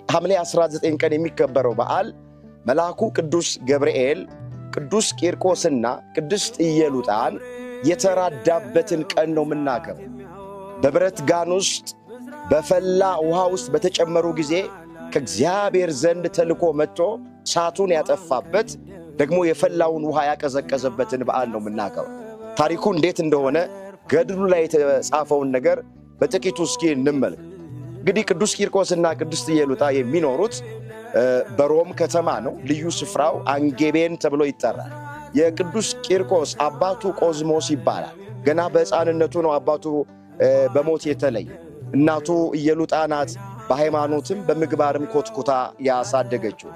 ሐምሌ 19 ቀን የሚከበረው በዓል መልአኩ ቅዱስ ገብርኤል ቅዱስ ቂርቆስና ቅድስት ኢየሉጣን የተራዳበትን ቀን ነው የምናከብረው። በብረት ጋን ውስጥ በፈላ ውሃ ውስጥ በተጨመሩ ጊዜ ከእግዚአብሔር ዘንድ ተልኮ መጥቶ እሳቱን ያጠፋበት ደግሞ የፈላውን ውሃ ያቀዘቀዘበትን በዓል ነው የምናከብረው። ታሪኩ እንዴት እንደሆነ ገድሉ ላይ የተጻፈውን ነገር በጥቂቱ እስኪ እንመልከት። እንግዲህ ቅዱስ ቂርቆስና ቅድስት ኢየሉጣ የሚኖሩት በሮም ከተማ ነው። ልዩ ስፍራው አንጌቤን ተብሎ ይጠራል። የቅዱስ ቂርቆስ አባቱ ቆዝሞስ ይባላል። ገና በሕፃንነቱ ነው አባቱ በሞት የተለየ። እናቱ ኢየሉጣ ናት። በሃይማኖትም በምግባርም ኮትኩታ ያሳደገችው።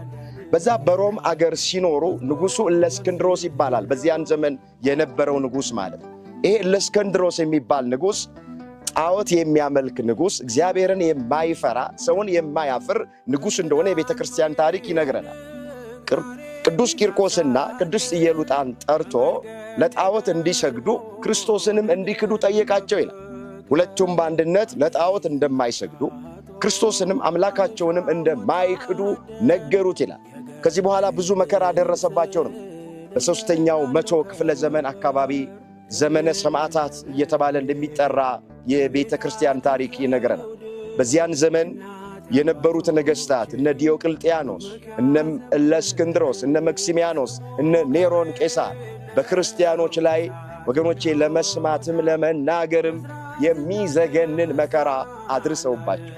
በዛ በሮም አገር ሲኖሩ ንጉሡ እለእስክንድሮስ ይባላል። በዚያን ዘመን የነበረው ንጉሥ ማለት ነው። ይሄ እለእስክንድሮስ የሚባል ንጉሥ ጣዖት የሚያመልክ ንጉሥ፣ እግዚአብሔርን የማይፈራ ሰውን የማያፍር ንጉሥ እንደሆነ የቤተ ክርስቲያን ታሪክ ይነግረናል። ቅዱስ ቂርቆስና ቅድስት ኢየሉጣን ጠርቶ ለጣዖት እንዲሰግዱ ክርስቶስንም እንዲክዱ ጠየቃቸው ይላል። ሁለቱም በአንድነት ለጣዖት እንደማይሰግዱ ክርስቶስንም አምላካቸውንም እንደማይክዱ ነገሩት ይላል። ከዚህ በኋላ ብዙ መከራ ደረሰባቸው ነው። በሦስተኛው መቶ ክፍለ ዘመን አካባቢ ዘመነ ሰማዕታት እየተባለ እንደሚጠራ የቤተ ክርስቲያን ታሪክ ይነግረናል። በዚያን ዘመን የነበሩት ነገሥታት እነ ዲዮቅልጥያኖስ፣ እነ እለእስክንድሮስ፣ እነ መክሲሚያኖስ፣ እነ ኔሮን ቄሳር በክርስቲያኖች ላይ ወገኖቼ ለመስማትም ለመናገርም የሚዘገንን መከራ አድርሰውባቸው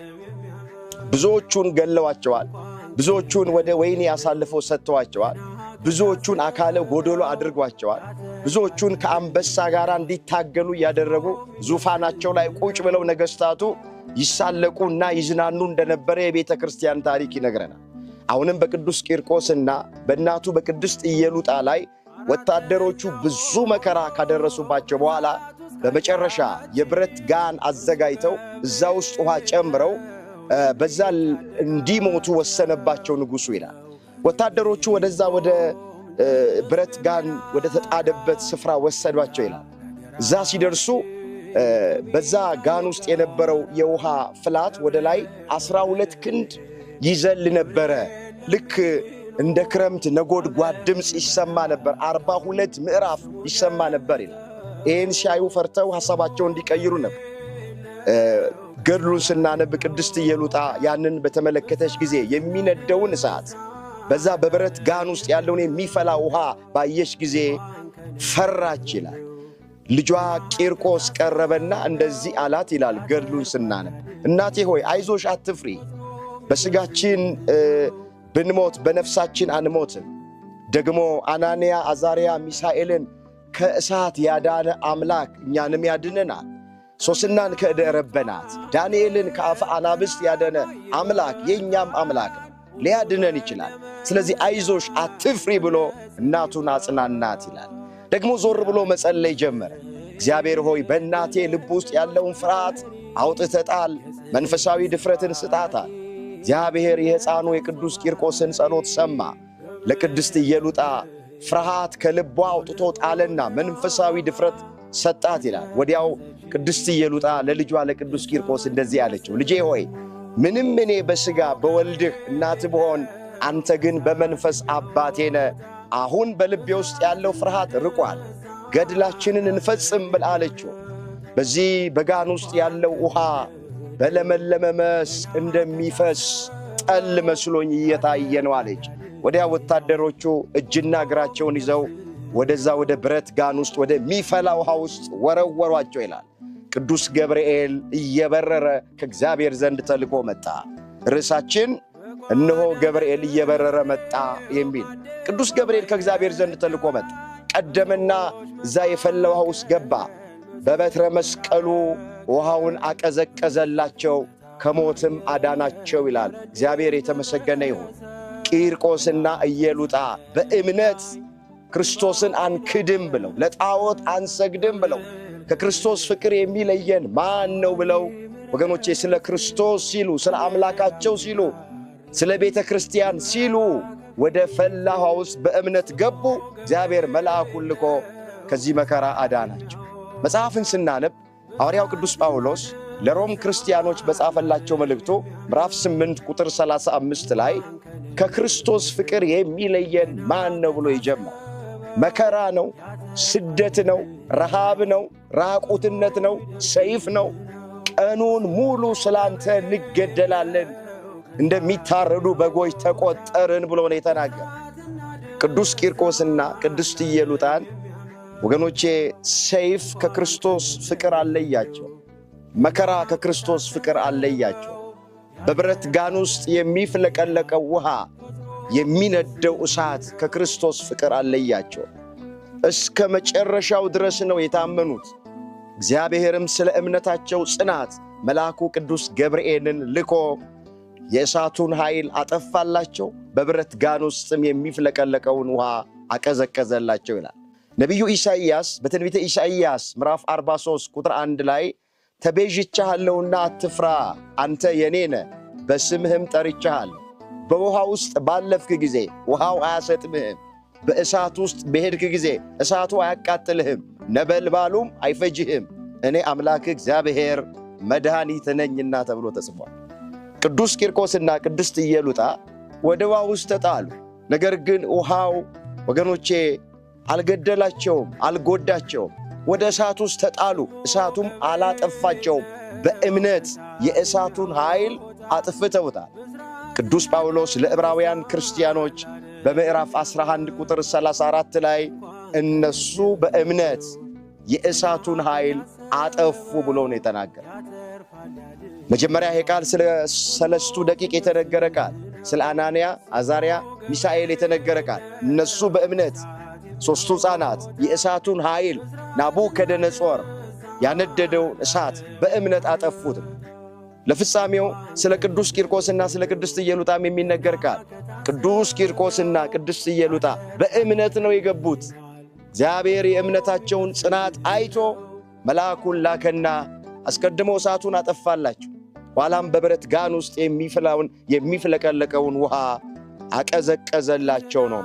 ብዙዎቹን ገለዋቸዋል። ብዙዎቹን ወደ ወህኒ አሳልፈው ሰጥተዋቸዋል። ብዙዎቹን አካለ ጎዶሎ አድርጓቸዋል። ብዙዎቹን ከአንበሳ ጋር እንዲታገሉ ያደረጉ ዙፋናቸው ላይ ቁጭ ብለው ነገሥታቱ ይሳለቁና ይዝናኑ እንደነበረ የቤተ ክርስቲያን ታሪክ ይነግረናል። አሁንም በቅዱስ ቂርቆስና በእናቱ በቅድስት ኢየሉጣ ላይ ወታደሮቹ ብዙ መከራ ካደረሱባቸው በኋላ በመጨረሻ የብረት ጋን አዘጋጅተው እዛ ውስጥ ውሃ ጨምረው በዛ እንዲሞቱ ወሰነባቸው ንጉሡ ይላል። ወታደሮቹ ወደዛ ወደ ብረት ጋን ወደ ተጣደበት ስፍራ ወሰዷቸው ይላል። እዛ ሲደርሱ በዛ ጋን ውስጥ የነበረው የውሃ ፍላት ወደ ላይ 12 ክንድ ይዘል ነበረ። ልክ እንደ ክረምት ነጎድጓድ ድምፅ ይሰማ ነበር። 42 ምዕራፍ ይሰማ ነበር ይላል። ይህን ሲያዩ ፈርተው ሐሳባቸውን እንዲቀይሩ ነበር። ገድሉን ስናነብ ቅድስት ኢየሉጣ ያንን በተመለከተች ጊዜ የሚነደውን እሳት በዛ በብረት ጋን ውስጥ ያለውን የሚፈላ ውሃ ባየች ጊዜ ፈራች ይላል። ልጇ ቂርቆስ ቀረበና እንደዚህ አላት ይላል ገድሉን ስናነብ፣ እናቴ ሆይ አይዞሽ፣ አትፍሪ። በሥጋችን ብንሞት በነፍሳችን አንሞትም። ደግሞ አናንያ፣ አዛርያ፣ ሚሳኤልን ከእሳት ያዳነ አምላክ እኛንም ያድነናል። ሶስናን ከእደ ረበናት ዳንኤልን ከአፈ አናብስት ያዳነ አምላክ የእኛም አምላክ ነው፣ ሊያድነን ይችላል። ስለዚህ አይዞሽ አትፍሪ ብሎ እናቱን አጽናናት ይላል። ደግሞ ዞር ብሎ መጸለይ ጀመረ። እግዚአብሔር ሆይ በእናቴ ልብ ውስጥ ያለውን ፍርሃት አውጥተህ ጣል፣ መንፈሳዊ ድፍረትን ስጣታል። እግዚአብሔር የሕፃኑ የቅዱስ ቂርቆስን ጸሎት ሰማ። ለቅድስት ኢየሉጣ ፍርሃት ከልቧ አውጥቶ ጣለና መንፈሳዊ ድፍረት ሰጣት ይላል። ወዲያው ቅድስት ኢየሉጣ ለልጇ ለቅዱስ ቂርቆስ እንደዚህ አለችው፣ ልጄ ሆይ ምንም እኔ በሥጋ በወልድህ እናት ብሆን አንተ ግን በመንፈስ አባቴ ነህ። አሁን በልቤ ውስጥ ያለው ፍርሃት ርቋል፣ ገድላችንን እንፈጽም ብላ አለችው። በዚህ በጋን ውስጥ ያለው ውሃ በለመለመ መስክ እንደሚፈስ ጠል መስሎኝ እየታየ ነው አለች። ወዲያ ወታደሮቹ እጅና እግራቸውን ይዘው ወደዛ ወደ ብረት ጋን ውስጥ ወደሚፈላ ውሃ ውስጥ ወረወሯቸው ይላል። ቅዱስ ገብርኤል እየበረረ ከእግዚአብሔር ዘንድ ተልኮ መጣ። ርዕሳችን እነሆ ገብርኤል እየበረረ መጣ የሚል። ቅዱስ ገብርኤል ከእግዚአብሔር ዘንድ ተልኮ መጣ። ቀደመና እዛ የፈላ ውሃ ውስጥ ገባ። በበትረ መስቀሉ ውሃውን አቀዘቀዘላቸው፣ ከሞትም አዳናቸው ይላል። እግዚአብሔር የተመሰገነ ይሁን። ቂርቆስና ኢየሉጣ በእምነት ክርስቶስን አንክድም ብለው ለጣዖት አንሰግድም ብለው ከክርስቶስ ፍቅር የሚለየን ማን ነው ብለው ወገኖቼ ስለ ክርስቶስ ሲሉ፣ ስለ አምላካቸው ሲሉ፣ ስለ ቤተ ክርስቲያን ሲሉ ወደ ፈላ ውሃ ውስጥ በእምነት ገቡ። እግዚአብሔር መልአኩን ልኮ ከዚህ መከራ አዳናቸው። መጽሐፍን ስናነብ ሐዋርያው ቅዱስ ጳውሎስ ለሮም ክርስቲያኖች በጻፈላቸው መልእክቱ ምዕራፍ 8 ቁጥር 35 ላይ ከክርስቶስ ፍቅር የሚለየን ማን ነው ብሎ ይጀምራል። መከራ ነው፣ ስደት ነው፣ ረሃብ ነው፣ ራቁትነት ነው፣ ሰይፍ ነው። ቀኑን ሙሉ ስላንተ እንገደላለን፣ እንደሚታረዱ በጎች ተቆጠርን ብሎ ነው የተናገረ። ቅዱስ ቂርቆስና ቅድስት ኢየሉጣን ወገኖቼ ሰይፍ ከክርስቶስ ፍቅር አለያቸው። መከራ ከክርስቶስ ፍቅር አለያቸው። በብረት ጋን ውስጥ የሚፍለቀለቀው ውሃ፣ የሚነደው እሳት ከክርስቶስ ፍቅር አለያቸው። እስከ መጨረሻው ድረስ ነው የታመኑት። እግዚአብሔርም ስለ እምነታቸው ጽናት መልአኩ ቅዱስ ገብርኤልን ልኮ የእሳቱን ኃይል አጠፋላቸው፣ በብረት ጋን ውስጥም የሚፍለቀለቀውን ውሃ አቀዘቀዘላቸው ይላል ነቢዩ ኢሳይያስ በትንቢተ ኢሳይያስ ምዕራፍ 43 ቁጥር 1 ላይ ተቤዥቻለሁና አትፍራ፣ አንተ የኔ ነህ፣ በስምህም ጠርቼሃለሁ። በውሃ ውስጥ ባለፍክ ጊዜ ውሃው አያሰጥምህም፣ በእሳት ውስጥ በሄድክ ጊዜ እሳቱ አያቃጥልህም፣ ነበልባሉም አይፈጅህም፣ እኔ አምላክ እግዚአብሔር መድኃኒት ነኝና ተብሎ ተጽፏል። ቅዱስ ቂርቆስና ቅድስት ኢየሉጣ ወደ ውሃ ውስጥ ተጣሉ። ነገር ግን ውሃው ወገኖቼ አልገደላቸውም፣ አልጎዳቸውም። ወደ እሳት ውስጥ ተጣሉ፣ እሳቱም አላጠፋቸውም። በእምነት የእሳቱን ኃይል አጥፍተውታል። ቅዱስ ጳውሎስ ለዕብራውያን ክርስቲያኖች በምዕራፍ 11 ቁጥር 34 ላይ እነሱ በእምነት የእሳቱን ኃይል አጠፉ ብሎ ነው የተናገረ። መጀመሪያ ይሄ ቃል ስለ ሰለስቱ ደቂቅ የተነገረ ቃል፣ ስለ አናንያ፣ አዛርያ፣ ሚሳኤል የተነገረ ቃል። እነሱ በእምነት ሦስቱ ሕፃናት የእሳቱን ኃይል ናቡከደነፆር ያነደደውን እሳት በእምነት አጠፉት። ለፍጻሜው ስለ ቅዱስ ቂርቆስና ስለ ቅድስት ኢየሉጣም የሚነገር ቃል፣ ቅዱስ ቂርቆስና ቅድስት ኢየሉጣ በእምነት ነው የገቡት። እግዚአብሔር የእምነታቸውን ጽናት አይቶ መልአኩን ላከና አስቀድሞ እሳቱን አጠፋላቸው። ኋላም በብረት ጋን ውስጥ የሚፍለቀለቀውን ውሃ አቀዘቀዘላቸው ነው።